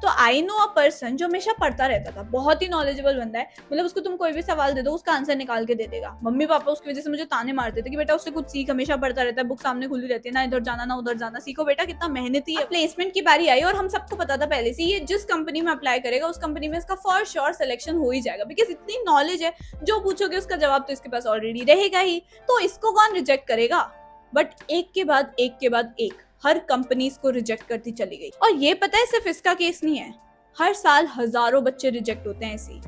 तो I know a person जो हमेशा पढ़ता रहता था, बहुत ही नॉलेजेबल बंदा है, मतलब उसको तुम कोई भी सवाल दे दो उसका आंसर निकाल के दे देगा। मम्मी पापा उसकी वजह से मुझे ताने मारते थे कि बेटा उससे कुछ सीख, हमेशा पढ़ता रहता है, बुक सामने खुली रहती है, ना इधर जाना ना उधर जाना, सीखो बेटा कितना मेहनती है। प्लेसमेंट की बारी आई और हम सबको पता था पहले से ये जिस कंपनी में अप्लाई करेगा उस कंपनी में इसका फॉर श्योर सिलेक्शन हो ही जाएगा, बिकॉज इतनी नॉलेज है, जो पूछोगे उसका जवाब तो इसके पास ऑलरेडी रहेगा ही, तो इसको कौन रिजेक्ट करेगा। बट एक के बाद एक के बाद एक हर कंपनी इसको रिजेक्ट करती चली गई। और ये पता है सिर्फ इसका केस नहीं है, हर साल हजारों बच्चे रिजेक्ट होते हैं ऐसे।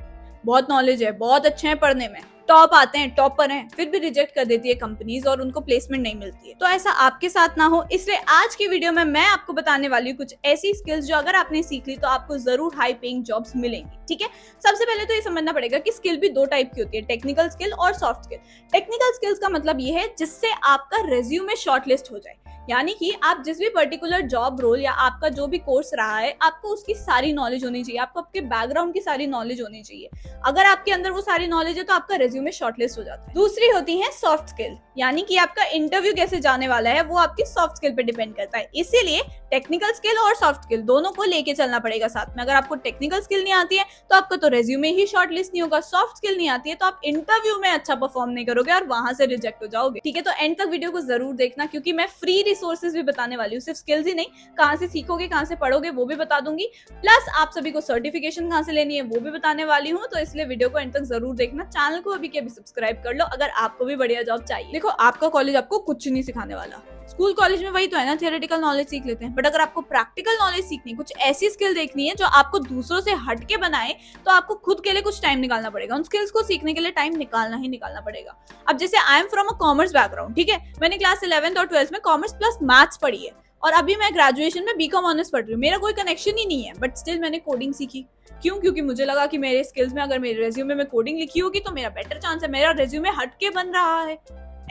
बहुत नॉलेज है, बहुत अच्छे हैं पढ़ने में, टॉप आते हैं, टॉपर हैं, फिर भी रिजेक्ट कर देती है कंपनीज और उनको प्लेसमेंट नहीं मिलती है। तो ऐसा आपके साथ ना हो, इसलिए आज की वीडियो में मैं आपको बताने वाली हूँ कुछ ऐसी स्किल्स जो अगर आपने सीख ली तो आपको जरूर हाई पेइंग जॉब्स मिलेंगी। ठीक है, सबसे पहले तो ये समझना पड़ेगा कि स्किल भी दो टाइप की होती है, टेक्निकल स्किल और सॉफ्ट स्किल। टेक्निकल स्किल्स का मतलब ये है जिससे आपका रेज्यूमे शॉर्टलिस्ट हो जाए, यानी कि आप जिस भी पर्टिकुलर जॉब रोल या आपका जो भी कोर्स रहा है आपको उसकी सारी नॉलेज होनी चाहिए, आपको आपके बैकग्राउंड की सारी नॉलेज होनी चाहिए। अगर आपके अंदर वो सारी नॉलेज है तो आपका रेज्यूमे शॉर्टलिस्ट हो जाता है। दूसरी होती है सॉफ्ट स्किल, यानी कि आपका इंटरव्यू कैसे जाने वाला है वो आपकी सॉफ्ट स्किल पे डिपेंड करता है। इसीलिए टेक्निकल स्किल और सॉफ्ट स्किल दोनों को लेके चलना पड़ेगा साथ में। अगर आपको टेक्निकल स्किल नहीं आती है तो आपका तो रेज्यूमे ही शॉर्टलिस्ट नहीं होगा, सॉफ्ट स्किल नहीं आती है तो आप इंटरव्यू में अच्छा परफॉर्म नहीं करोगे और वहां से रिजेक्ट हो जाओगे। ठीक है, तो एंड तक वीडियो को जरूर देखना क्योंकि मैं फ्री रिसोर्सेज भी बताने वाली हूँ, सिर्फ स्किल्स ही नहीं, कहाँ से सीखोगे कहाँ से पढ़ोगे वो भी बता दूंगी, प्लस आप सभी को सर्टिफिकेशन कहाँ से लेनी है वो भी बताने वाली हूँ। तो इसलिए वीडियो को एंड तक जरूर देखना, चैनल को अभी के अभी सब्सक्राइब कर लो अगर आपको भी बढ़िया जॉब चाहिए। देखो, आपका कॉलेज आपको कुछ नहीं सिखाने वाला, स्कूल कॉलेज में वही तो है ना, थियोरेटिकल नॉलेज सीख लेते हैं, बट अगर आपको प्रैक्टिकल नॉलेज सीखनी, कुछ ऐसी स्किल देखनी है जो आपको दूसरों से हटके बनाए, तो आपको खुद के लिए कुछ टाइम निकालना पड़ेगा, उन स्किल्स को सीखने के लिए टाइम निकालना ही निकालना पड़ेगा। अब जैसे I am from a commerce background, ठीक है, मैंने क्लास 11th और 12th में कॉमर्स प्लस मैथ्स पढ़ी है और अभी मैं ग्रेजुएशन में बीकॉम ऑनर्स पढ़ रही हूँ, मेरा कोई कनेक्शन ही नहीं है, बट स्टिल मैंने कोडिंग सीखी। क्यों? क्योंकि मुझे लगा कि मेरे स्किल्स में अगर मेरे रेज्यूमे में कोडिंग लिखी होगी तो मेरा बेटर चांस है, मेरा रेज्यूमे हटके बन रहा है,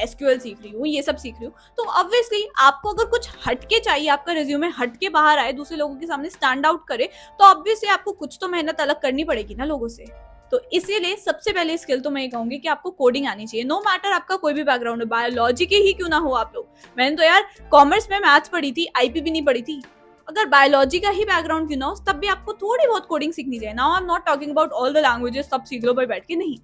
एसक्यूएल सीख रही हूँ, ये सब सीख रही हूँ, तो ऑब्वियसली आपको अगर कुछ हटके चाहिए, आपका रिज्यूमे हटके बाहर आए, दूसरे लोगों के सामने स्टैंड आउट करे, तो ऑब्वियसली आपको कुछ तो मेहनत अलग करनी पड़ेगी ना लोगों से। तो इसीलिए सबसे पहले स्किल तो मैं ये कहूंगी कि आपको कोडिंग आनी चाहिए, नो मैटर आपका कोई भी बैकग्राउंड है, बायोलॉजी के ही क्यों ना हो आप लोग। मैंने तो यार कॉमर्स में मैथ्स पढ़ी थी, आईपी भी नहीं पढ़ी थी, अगर बायोलॉजी का ही बैकग्राउंड क्यों ना हो तब भी आपको थोड़ी बहुत कोडिंग सीखनी चाहिए। Now I am not talking about all the languages, सब सीख लो भाई बैठ के, नहीं,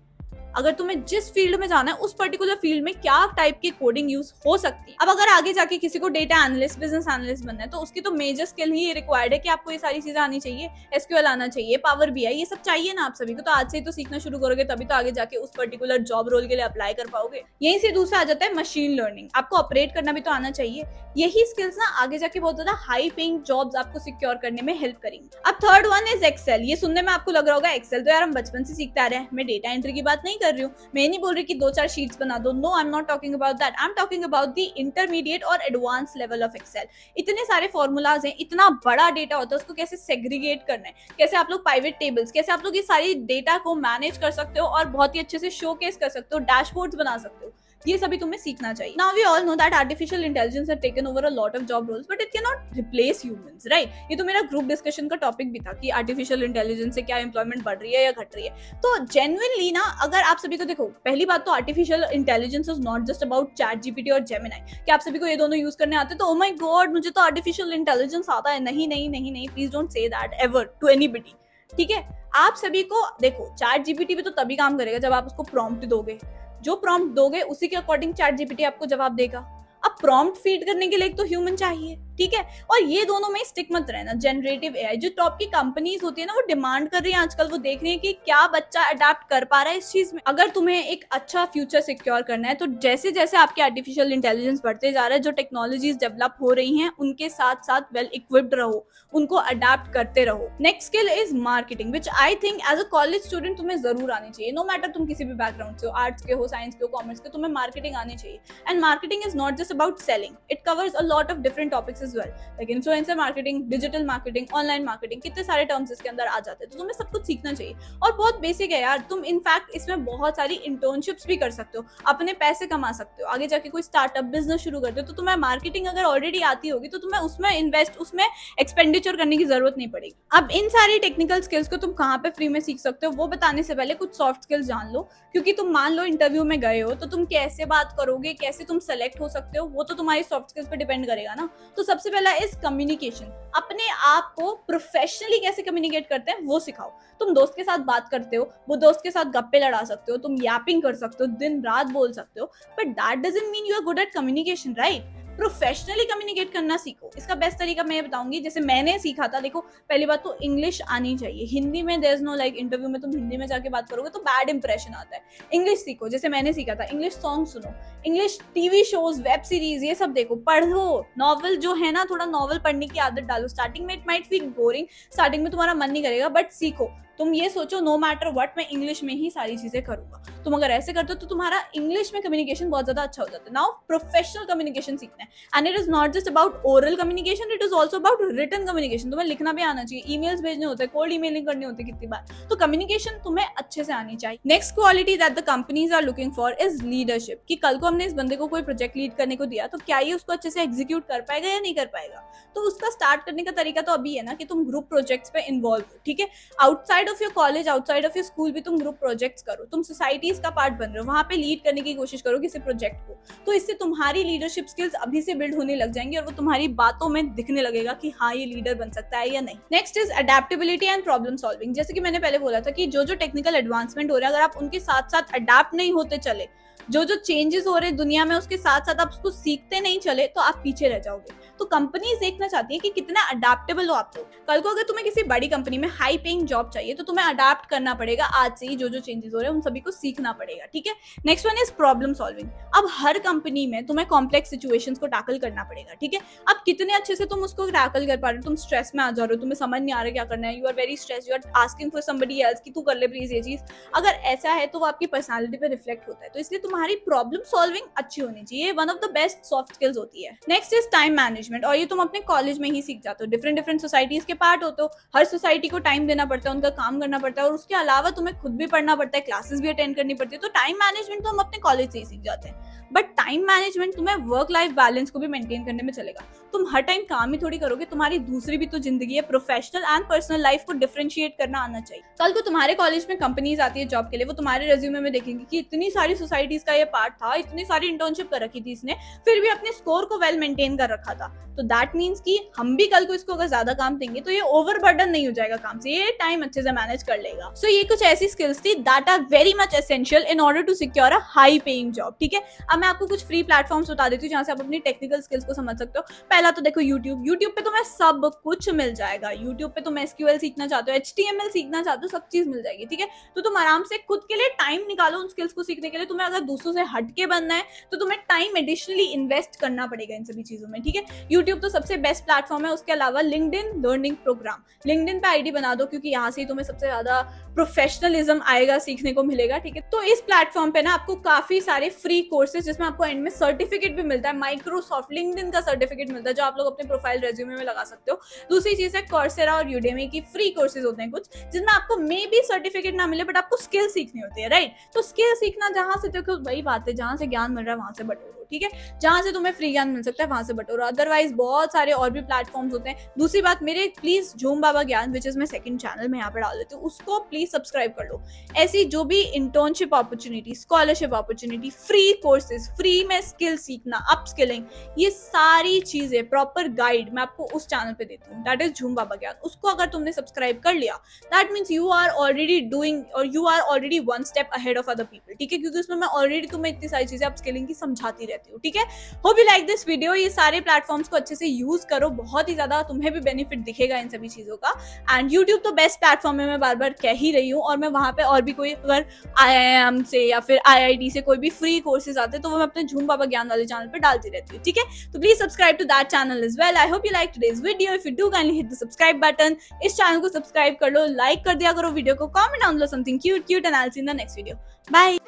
अगर तुम्हें जिस फील्ड में जाना है उस पर्टिकुलर फील्ड में क्या टाइप की कोडिंग यूज हो सकती है। अब अगर आगे जाके किसी को डेटा एनालिस्ट, बिजनेस एनालिस्ट बनना है तो उसकी तो मेजर स्किल ही रिक्वायर्ड है कि आपको ये सारी चीजें आनी चाहिए, एसक्यूएल आना चाहिए, पावर बीआई, ये सब चाहिए ना आप सभी को। तो आज से ही तो सीखना शुरू करोगे तभी तो आगे जाके उस पर्टिकुलर जॉब रोल के लिए अप्लाई कर पाओगे। यहीं से दूसरा आ जाता है मशीन लर्निंग, आपको ऑपरेट करना भी तो आना चाहिए। यही स्किल्स ना आगे जाके बहुत ज्यादा हाई पेइंग जॉब्स आपको सिक्योर करने में हेल्प करेंगी। अब थर्ड वन इज एक्सेल। ये सुनने में आपको लग रहा होगा एक्सेल तो यार हम बचपन से सीखते आ रहे हैं, मैं डेटा एंट्री की बात नहीं कर रही हूँ, मैं नहीं बोल रही कि 2-4 शीट्स बना दो, no I am not talking about that, I am talking about the intermediate और एडवांस लेवल ऑफ एक्सेल। इतने सारे फॉर्मूलाज हैं, इतना बड़ा डेटा होता है, उसको कैसे सेग्रीगेट करना है, कैसे आप लोग पाइवेट टेबल्स, कैसे आप लोग ये सारी डेटा को मैनेज कर सकते हो और बहुत ही अच्छे से शोकेस कर सकते हो, डैशबोर्ड्स बना सकते हो, ये सभी तुम्हें सीखना चाहिए। Now we all know that artificial intelligence have taken over a lot of job roles but it can not replace humans, right. ये तो मेरा ग्रुप डिस्कशन का टॉपिक भी था कि आर्टिफिशियल इंटेलिजेंस से क्या एम्प्लॉयमेंट बढ़ रही है या घट रही है। तो जेन्युइनली ना, अगर आप सभी को देखो, पहली बात तो artificial intelligence is not just about chat GPT और जेमिनाई, कि आप सभी को ये दोनों यूज करने आते तो ओ माय गॉड मुझे तो आर्टिफिशियल इंटेलिजेंस आता है, नहीं नहीं नहीं नहीं, please don't say that ever to anybody. ठीक है, आप सभी को देखो, चैट जीपीटी भी तो तभी काम करेगा जब आप उसको प्रॉम्प्ट दोगे, जो प्रॉम्प्ट दोगे उसी के अकॉर्डिंग चैट जीपीटी आपको जवाब देगा। अब प्रॉम्प्ट फीड करने के लिए एक तो ह्यूमन चाहिए, ठीक है, और ये दोनों में स्टिक मत रहना। जनरेटिव एआई जो टॉप की कंपनीज होती है ना वो डिमांड कर रही है आजकल, वो देख रही है कि क्या बच्चा अडेप्ट कर पा रहा है इस चीज में। अगर तुम्हें एक अच्छा फ्यूचर सिक्योर करना है तो जैसे जैसे आपके आर्टिफिशियल इंटेलिजेंस बढ़ते जा रहा है, जो टेक्नोलॉजीज डेवलप हो रही हैं उनके साथ साथ वेल इक्विप्ड रहो, उनको अडेप्ट करते रहो। Next skill is marketing, which I think as a college student तुम्हें जरूर आनी चाहिए, नो मैटर तुम किसी भी बैकग्राउंड से हो, आर्ट्स के हो, साइंस के हो, कॉमर्स के, तुम्हें मार्केटिंग आनी चाहिए। And marketing is not just about selling, it covers a lot of different topics as well, like influencer marketing, digital marketing, online marketing, कितने सारे टर्म्स इसके अंदर आ जाते हैं। तो तुम्हें सब कुछ सीखना चाहिए और बहुत बेसिक है यार। तुम इनफैक्ट इसमें बहुत सारी इंटर्नशिप्स भी कर सकते हो, अपने पैसे कमा सकते हो, आगे जाके कोई स्टार्टअप बिजनेस शुरू करते हो तो तुम्हें मार्केटिंग अगर ऑलरेडी आती होगी तो तुम्हें उसमें इन्वेस्ट, उसमें एक्सपेंडिचर करने की जरूरत नहीं पड़ेगी। अब इन सारी टेक्निकल स्किल्स को तुम कहाँ पे फ्री में सीख सकते हो वो बताने से पहले कुछ सॉफ्ट स्किल्स जान लो, क्योंकि तुम मान लो इंटरव्यू में गए हो तो तुम कैसे बात करोगे, कैसे तुम सेलेक्ट हो सकते हो, वो तो तुम्हारी सॉफ्ट स्किल्स पे डिपेंड करेगा ना। तो सबसे पहला इज कम्युनिकेशन। अपने आप को प्रोफेशनली कैसे कम्युनिकेट करते हैं वो सिखाओ। तुम दोस्त के साथ बात करते हो, वो दोस्त के साथ गप्पे लड़ा सकते हो, तुम यापिंग कर सकते हो, दिन रात बोल सकते हो, but that doesn't mean you are good at communication, right? Professionally communicate करना सीखो। इसका बेस्ट तरीका मैं ये बताऊंगी, जैसे मैंने सीखा था। देखो, पहली बात तो इंग्लिश आनी चाहिए। हिंदी में there is no like, interview में तुम हिंदी में जाके बात करोगे तो बैड इंप्रेशन आता है। इंग्लिश सीखो, जैसे मैंने सीखा था। इंग्लिश सॉन्ग सुनो, English TV shows, web series, ये सब देखो, पढ़ो। नॉवल जो है ना, थोड़ा नॉवल पढ़ने की आदत डालो। स्टार्टिंग में it might feel boring, starting में तुम्हारा मन नहीं करेगा, बट सीखो। तुम ये सोचो नो मैटर व्हाट, मैं इंग्लिश में ही सारी चीजें करूंगा। तुम अगर ऐसे करते हो तो तुम्हारा इंग्लिश में कम्युनिकेशन बहुत ज्यादा अच्छा हो जाता है। नाउ प्रोफेशनल कम्युनिकेशन सीखना है, and it is not just about oral communication, it is also about written communication. तुम्हें लिखना भी आना चाहिए, ईमेल्स भेजने होते हैं, कोल्ड ईमेलिंग करनी होती है कितनी बार, तो कम्युनिकेशन तुम्हें अच्छे से आनी चाहिए। Next quality that the companies are looking for is leadership. कि कल को हमने इस बंदे को कोई प्रोजेक्ट लीड करने को दिया, तो क्या ये उसको अच्छे से एग्जीक्यूट कर पाएगा या नहीं कर पाएगा। तो उसका स्टार्ट करने का तरीका तो अभी है ना कि तुम ग्रुप प्रोजेक्ट्स पे इन्वॉल्व हो, ठीक है। Outside of your college, outside of your school भी तुम ग्रुप प्रोजेक्ट्स करो, तुम सोसाइटीज का पार्ट बन रहे हो, वहां पे लीड करने की कोशिश करो किसी प्रोजेक्ट को। तो इससे तुम्हारी लीडरशिप स्किल्स अभी से बिल्ड होने लग जाएंगी और वो तुम्हारी बातों में दिखने लगेगा कि हाँ ये लीडर बन सकता है या नहीं। Next is adaptability and problem solving. जैसे कि मैंने पहले बोला था कि जो जो टेक्निकल एडवांसमेंट हो रहा है, अगर आप उनके साथ साथ अडेप्ट नहीं होते चले, जो जो चेंजेस हो रहे हैं दुनिया में उसके साथ साथ आप उसको सीखते नहीं चले, तो आप पीछे रह जाओगे। तो कंपनीज देखना चाहती है कि कितना अडेप्टेबल हो आप लोग। कल को अगर तुम्हें किसी बड़ी कंपनी में हाई पेइंग जॉब चाहिए, तो तुम्हें अडेप्ट करना पड़ेगा आज से ही। जो जो चेंजेस हो रहे हैं उन सभी को सीखना पड़ेगा, ठीक है। Next one is problem solving. अब हर कंपनी में तुम्हें कॉम्प्लेक्स सिचुएशंस को टैकल करना पड़ेगा, ठीक है। अब कितने अच्छे से तुम उसको टैकल कर पा रहे हो। तुम स्ट्रेस में आ जा रहे हो, तुम्हें समझ नहीं आ रहा क्या करना है, you are very stress, you are asking for somebody else कि तू कर ले प्लीज ये चीज। अगर ऐसा है तो वो आपकी पर्सनालिटी पे रिफ्लेक्ट होता है। तो इसलिए तुम्हारी प्रॉब्लम सॉल्विंग अच्छी होनी चाहिए, one of the best soft skills होती है। नेक्स्ट इज टाइम मैनेजमेंट, और ये तुम अपने कॉलेज में ही सीख जाते हो। डिफरेंट डिफरेंट सोसाइटीज के पार्ट होते हो, हर सोसाइटी को टाइम देना पड़ता है, उनका काम करना पड़ता है, और उसके अलावा तुम्हें खुद भी पढ़ना पड़ता है, क्लासेस भी अटेंड करनी पड़ती है। तो टाइम मैनेजमेंट तो हम अपने कॉलेज से ही सीख जाते हैं, बट टाइम मैनेजमेंट तुम्हें वर्क लाइफ बैलेंस को भी मेंटेन करने में चलेगा। तुम हर टाइम काम ही थोड़ी करोगे, तुम्हारी दूसरी भी तो जिंदगी है। प्रोफेशनल एंड पर्सनल लाइफ को डिफरेंशिएट करना आना चाहिए। कल को तुम्हारे कॉलेज में कंपनीज आती है जॉब के लिए, वो तुम्हारे रेज्यूमे में देखेंगे कि इतनी सारी सोसाइटीज का ये पार्ट था, इतनी सारी इंटर्नशिप कर रखी थी इसने, फिर भी अपने स्कोर को वेल मेंटेन कर रखा था। तो दैट मीन्स कि हम भी कल को इसको अगर ज्यादा काम देंगे तो ये ओवरबर्डन नहीं हो जाएगा काम से, ये टाइम अच्छे से मैनेज कर लेगा। सो ये कुछ ऐसी स्किल्स थी that are very much essential in order to secure a high paying job, ठीक है। अब मैं आपको कुछ फ्री प्लेटफॉर्म्स बता देती हूँ जहाँ से आप अपनी टेक्निकल स्किल्स को समझ सकते हो। पहला तो देखो यूट्यूब पे तुम्हें सब कुछ मिल जाएगा। यूट्यूब पे तुम एसक्यूएल सीखना चाहते हो, HTML सीखना चाहते हो, सब चीज मिल जाएगी, ठीक है। तो तुम आराम से खुद के लिए टाइम निकालो उन स्किल्स को सीखने के लिए। तुम्हें अगर दूसरों से हटके बनना है तो तुम्हें टाइम एडिशनली इन्वेस्ट करना पड़ेगा इन सभी चीजों में, ठीक है। यूट्यूब तो सबसे बेस्ट प्लेटफॉर्म है। उसके अलावा लिंक्डइन लर्निंग प्रोग्राम, लिंक्डइन पे आईडी बना दो, क्योंकि यहाँ से ही तुम्हें सबसे ज्यादा प्रोफेशनलिज्म आएगा, सीखने को मिलेगा, ठीक है। तो इस प्लेटफॉर्म पे ना आपको काफी सारे फ्री कोर्सेज, जिसमें आपको एंड में सर्टिफिकेट भी मिलता है। माइक्रोसॉफ्ट लिंक्डइन का सर्टिफिकेट मिलता है जो आप लोग अपने प्रोफाइल रेज्यूमे में लगा सकते हो। दूसरी चीज है कोर्सेरा और यूडेमी की फ्री कोर्सेज होते हैं कुछ, जिसमें आपको मे बी सर्टिफिकेट ना मिले, बट आपको स्किल सीखनी होती है, राइट। तो स्किल सीखना जहां से, देखो वही बात है, जहां से ज्ञान मिल रहा है वहां से बटोरो, ठीक है। जहां से तुम्हें फ्री ज्ञान मिल सकता है वहां से बटोरो। अदरवाइज बहुत सारे और भी प्लेटफॉर्म्स होते हैं। दूसरी बात, मेरे प्लीज झूम बाबा ज्ञान, विच इज मैं सेकंड चैनल में यहाँ पे डाल देती हूँ, उसको प्लीज सब्सक्राइब कर लो। ऐसी जो भी internship opportunity, scholarship opportunity, free courses, free में स्किल सीखना, अपस्किलिंग, ये सारी चीजें प्रॉपर गाइड मैं आपको उस चैनल पे देती हूँ, दैट इज झूम बाबा ज्ञान। उसको अगर तुमने सब्सक्राइब कर लिया, that means you are already doing और you are already one step ahead of other people, ठीक है। क्योंकि उसमें मैं ऑलरेडी तुम्हें इतनी सारी चीजें अपस्किलिंग की समझाती रहती हूँ, ठीक है। Hope you like this video. ये सारे प्लेटफॉर्म्स को अच्छे से यूज करो, बहुत ही ज्यादा तुम्हें भी बेनिफिट दिखेगा इन सभी चीजों का। एंड यूट्यूब तो बेस्ट प्लेटफॉर्म है, मैं बार बार कह ही रही हूँ। और मैं वहां पे और भी कोई अगर IIM से या फिर IIT से कोई भी फ्री कोर्सेज आते हैं तो वो मैं अपने झूम बाबा ज्ञान वाले चैनल पे डालती रहती हूँ, ठीक है। तो please subscribe to that channel as well. I hope you like today's video. If you do kindly hit the subscribe button. इस चैनल को सब्सक्राइब कर लो, लाइक कर दिया करो वीडियो को, कमेंट डाउन लो something cute and I will see in the next video. Bye.